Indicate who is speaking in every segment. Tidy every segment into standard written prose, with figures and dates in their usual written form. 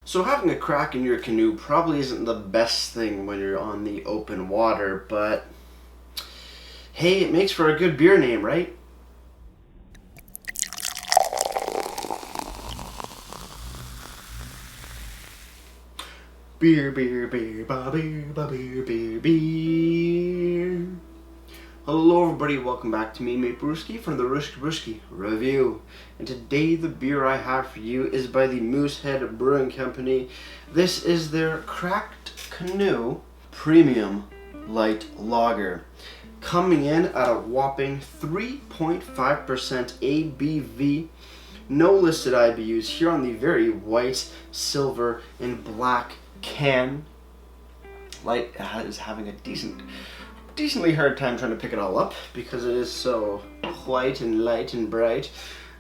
Speaker 1: So having a crack in your canoe probably isn't the best thing when you're on the open water, but hey, it makes for a good beer name, right? Beer, beer, beer, ba beer, ba beer, beer, beer. Hello everybody, welcome back to me, mate Brewski from the Brewski Review. And today the beer I have for you is by the Moosehead Brewing Company. This is their Cracked Canoe Premium Light Lager. Coming in at a whopping 3.5% ABV. No listed IBUs here on the very white, silver, and black can. Light is having a decently hard time trying to pick it all up because it is so white and light and bright.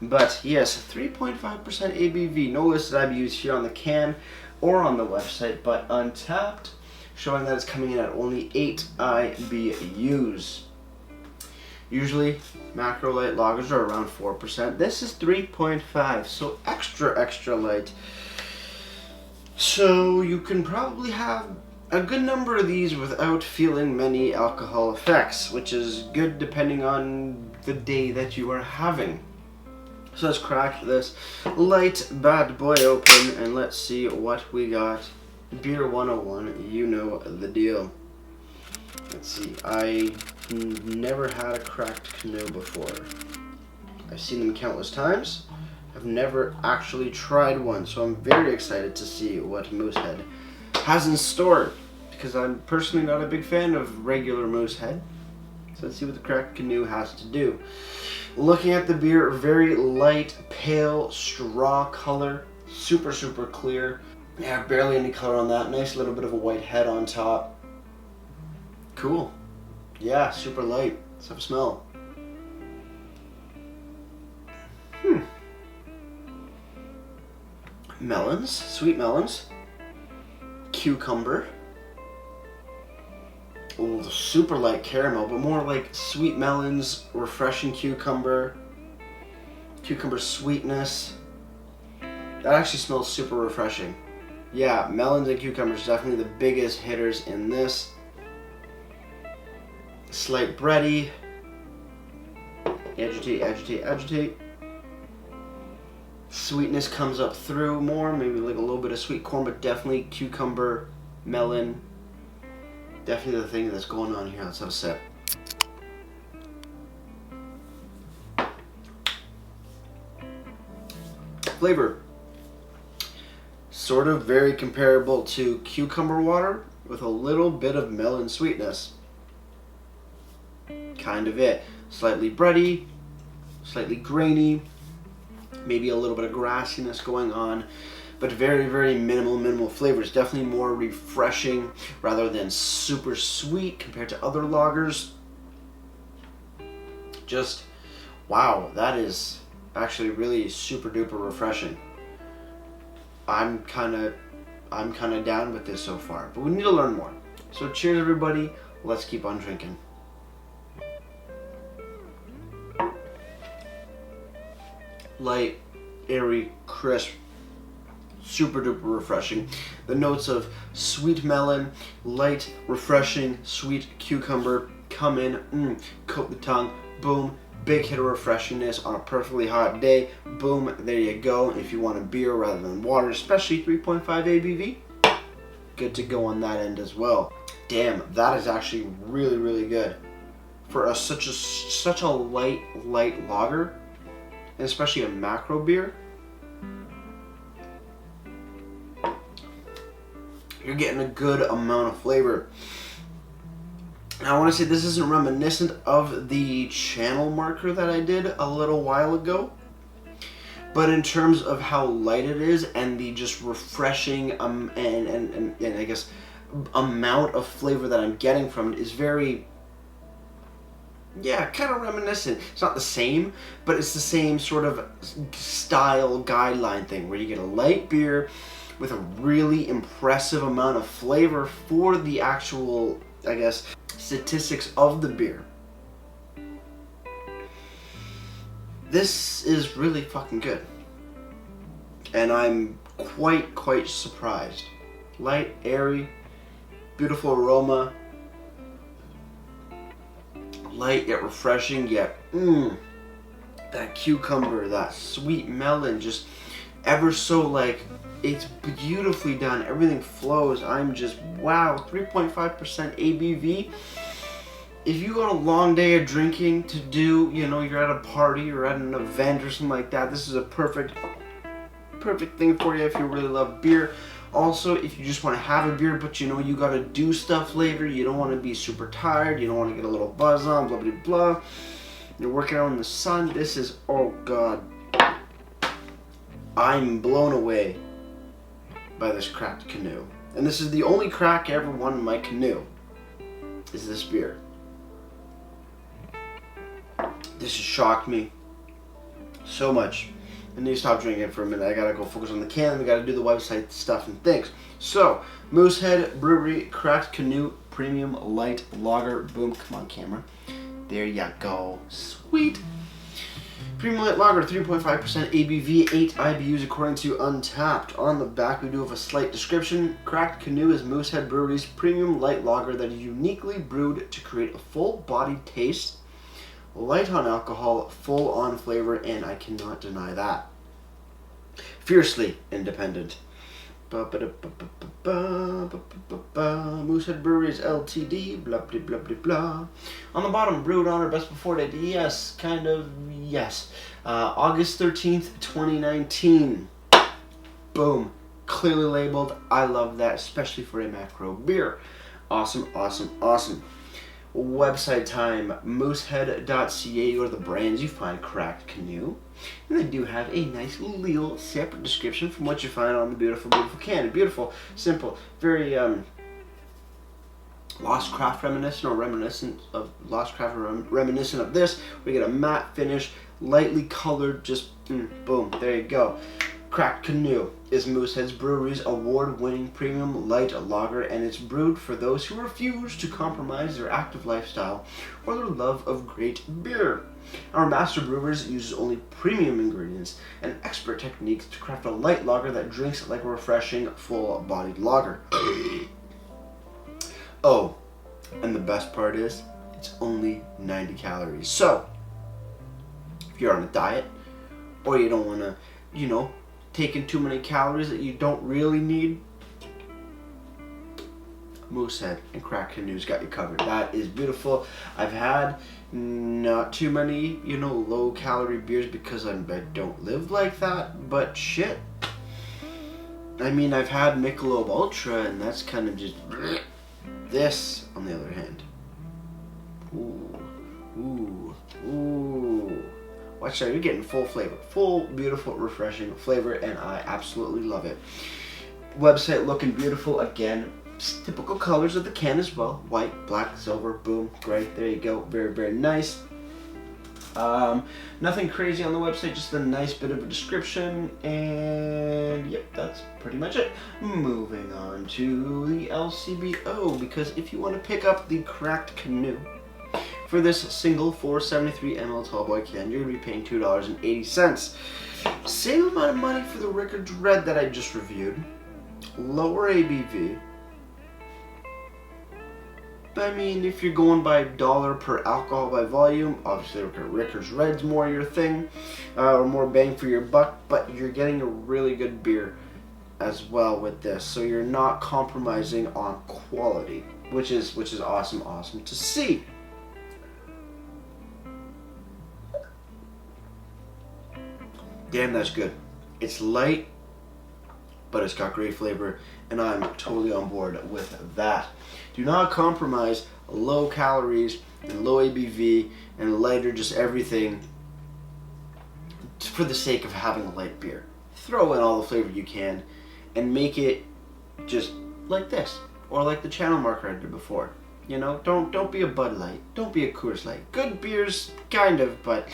Speaker 1: But yes, 3.5% ABV, no listed IBUs here on the can or on the website, but untapped, showing that it's coming in at only 8 IBUs. Usually macro light lagers are around 4%. This is 3.5, so extra light. So you can probably have a good number of these without feeling many alcohol effects, which is good depending on the day that you are having. So let's crack this light bad boy open and let's see what we got. Beer 101, you know the deal. Let's see, I never had a cracked canoe before. I've seen them countless times. I've never actually tried one, so I'm very excited to see what Moosehead has in store, because I'm personally not a big fan of regular Moosehead. So let's see what the Cracked Canoe has to do. Looking at the beer, very light, pale straw color, super clear. Yeah, barely any color on that. Nice little bit of a white head on top. Cool. Yeah, super light. Let's have a smell. Melons, sweet melons. Cucumber. Oh, super light caramel, but more like sweet melons, refreshing cucumber sweetness. That actually smells super refreshing. Yeah, melons and cucumbers definitely the biggest hitters in this. Slight bready. Agitate. Sweetness comes up through more, maybe like a little bit of sweet corn, but definitely cucumber, melon. Definitely the thing that's going on here. Let's have a sip. Flavor. Sort of very comparable to cucumber water with a little bit of melon sweetness. Kind of it. Slightly bready, slightly grainy, maybe a little bit of grassiness going on, but very minimal flavors. Definitely more refreshing rather than super sweet compared to other lagers. Just wow, that is actually really super duper refreshing. I'm kind of down with this so far, but we need to learn more. So cheers everybody, let's keep on drinking. Light, airy, crisp, super duper refreshing. The notes of sweet melon, light, refreshing, sweet cucumber come in, coat the tongue, boom, big hit of refreshingness on a perfectly hot day, boom, there you go. If you want a beer rather than water, especially 3.5 ABV, good to go on that end as well. Damn, that is actually really good for such a light lager, and especially a macro beer. You're getting a good amount of flavor. Now, I want to say this isn't reminiscent of the channel marker that I did a little while ago, but in terms of how light it is and the just refreshing and I guess amount of flavor that I'm getting from it is very, yeah, kind of reminiscent. It's not the same, but it's the same sort of style guideline thing where you get a light beer with a really impressive amount of flavor for the actual, I guess, statistics of the beer. This is really fucking good. And I'm quite surprised. Light, airy, beautiful aroma. Light yet refreshing, yet that cucumber, that sweet melon, just ever so like, it's beautifully done. Everything flows. I'm just, wow, 3.5% ABV. If you got a long day of drinking to do, you know, you're at a party or at an event or something like that, this is a perfect thing for you if you really love beer. Also, if you just want to have a beer, but you know you got to do stuff later, you don't want to be super tired, you don't want to get a little buzz on, blah, blah, blah. You're working out in the sun, this is, oh God. I'm blown away by this cracked Canoe. And this is the only crack I ever won in my Canoe, is this beer. This has shocked me so much. I need to stop drinking it for a minute. I gotta go focus on the can. We gotta do the website stuff and things. So, Moosehead Brewery Cracked Canoe Premium Light Lager. Boom, come on camera. There ya go. Sweet. Premium Light Lager, 3.5% ABV, 8 IBUs according to Untapped. On the back we do have a slight description. Cracked Canoe is Moosehead Brewery's premium light lager that is uniquely brewed to create a full-bodied taste, light on alcohol, full on flavor, and I cannot deny that. Fiercely independent. Moosehead Breweries Ltd. Blah blah blah blah blah. On the bottom, brewed on or best before date. Yes, kind of. Yes. August 13th, 2019. Boom. Clearly labeled. I love that, especially for a macro beer. Awesome, awesome, awesome. Website time, moosehead.ca, or the brands you find Cracked Canoe. And they do have a nice little separate description from what you find on the beautiful can. Beautiful, simple, very Lost Craft reminiscent, or reminiscent of Lost Craft, reminiscent of this. We get a matte finish, lightly colored, just boom, there you go. Cracked Canoe is Moosehead Brewery's award-winning premium light lager, and it's brewed for those who refuse to compromise their active lifestyle or their love of great beer. Our master brewers uses only premium ingredients and expert techniques to craft a light lager that drinks like a refreshing, full-bodied lager. Oh, and the best part is, it's only 90 calories. So, if you're on a diet, or you don't want to, you know, taking too many calories that you don't really need, Moosehead and Cracked Canoe's got you covered. That is beautiful. I've had not too many, you know, low calorie beers because I don't live like that, but shit. I mean, I've had Michelob Ultra, and that's kind of just this, on the other hand. Ooh. Watch out, you're getting full flavor. Full, beautiful, refreshing flavor, and I absolutely love it. Website looking beautiful again. Typical colors of the can as well. White, black, silver, boom, gray. There you go. Very, very nice. Nothing crazy on the website, just a nice bit of a description, and yep, that's pretty much it. Moving on to the LCBO, because if you want to pick up the Cracked Canoe, for this single 473 ml tallboy can, you're going to be paying $2.80. Same amount of money for the Rickard's Red that I just reviewed. Lower ABV. I mean, if you're going by dollar per alcohol by volume, obviously Rickard's Red's more your thing, or more bang for your buck, but you're getting a really good beer as well with this. So you're not compromising on quality, which is awesome to see. Damn, that's good. It's light, but it's got great flavor, and I'm totally on board with that. Do not compromise low calories and low ABV and lighter, just everything, for the sake of having a light beer. Throw in all the flavor you can and make it just like this, or like the channel marker I did before. You know, don't be a Bud Light, don't be a Coors Light. Good beers, kind of, but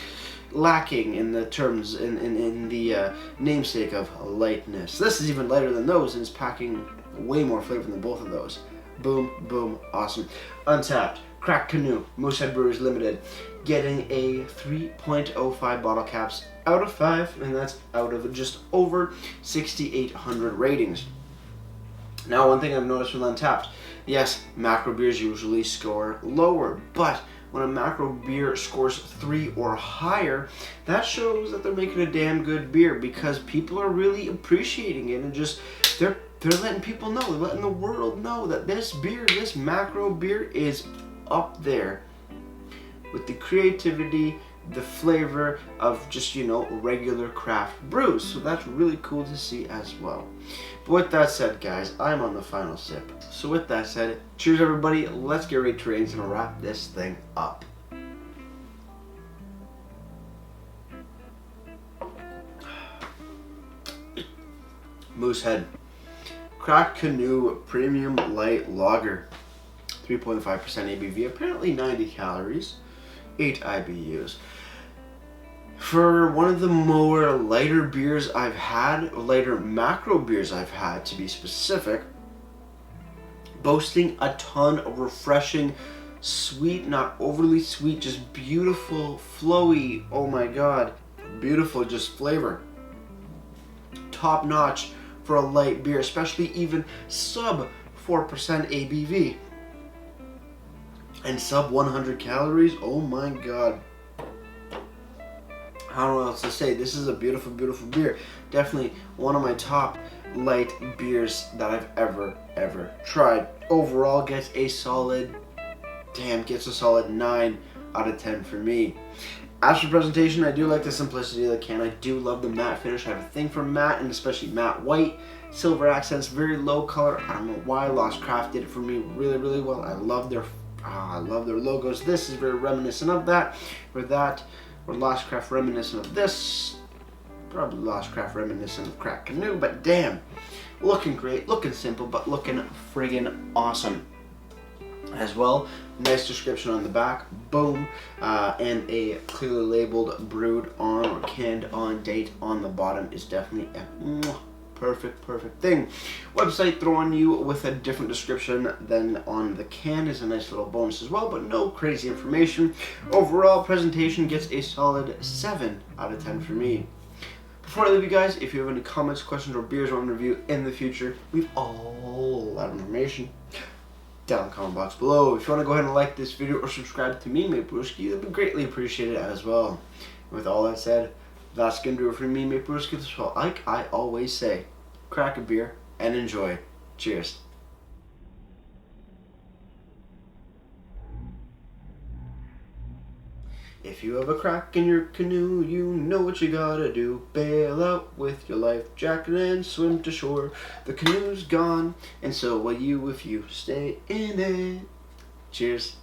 Speaker 1: lacking in the terms, in the namesake of lightness. This is even lighter than those, and is packing way more flavor than both of those. Boom, boom, awesome. Untapped, Crack Canoe, Moosehead Breweries Ltd, getting a 3.05 bottle caps out of 5, and that's out of just over 6,800 ratings. Now, one thing I've noticed with Untappd, yes, macro beers usually score lower, but when a macro beer scores 3 or higher, that shows that they're making a damn good beer, because people are really appreciating it, and just they're letting people know, they're letting the world know that this beer, this macro beer, is up there with the creativity, the flavor of just, regular craft brews. So that's really cool to see as well. But with that said, guys, I'm on the final sip. So with that said, cheers everybody. Let's get ready to raise and wrap this thing up. Moosehead Crack Canoe Premium Light Lager, 3.5% ABV, apparently 90 calories, 8 IBUs. For one of the more lighter beers I've had, lighter macro beers I've had to be specific, boasting a ton of refreshing, sweet, not overly sweet, just beautiful, flowy, oh my god, beautiful just flavor. Top notch for a light beer, especially even sub 4% ABV. And sub 100 calories, oh my god. I don't know what else to say. This is a beautiful, beautiful beer. Definitely one of my top light beers that I've ever tried. Overall gets a solid 9 out of 10 for me. As for presentation, I do like the simplicity of the can. I do love the matte finish. I have a thing for matte, and especially matte white. Silver accents, very low color. I don't know why. Lost Craft did it for me really, really well. I love their logos. This is very reminiscent of that. Or Lost Craft reminiscent of this. Probably Lost Craft reminiscent of Crack Canoe, but damn. Looking great, looking simple, but looking friggin' awesome. As well, nice description on the back, boom, and a clearly labeled brewed on or canned on date on the bottom is definitely a perfect thing. Website throwing you with a different description than on the can is a nice little bonus as well, but no crazy information. Overall, presentation gets a solid 7 out of 10 for me. Before I leave you guys, if you have any comments, questions, or beers I want to review in the future, leave all that information down in the comment box below. If you want to go ahead and like this video or subscribe to me, Brewski, that would be greatly appreciated as well. And with all that said, that's going to do it for me, Brewski. So like I always say, crack a beer and enjoy. Cheers. If you have a crack in your canoe, you know what you gotta do. Bail out with your life jacket and swim to shore. The canoe's gone, and so will you if you stay in it. Cheers.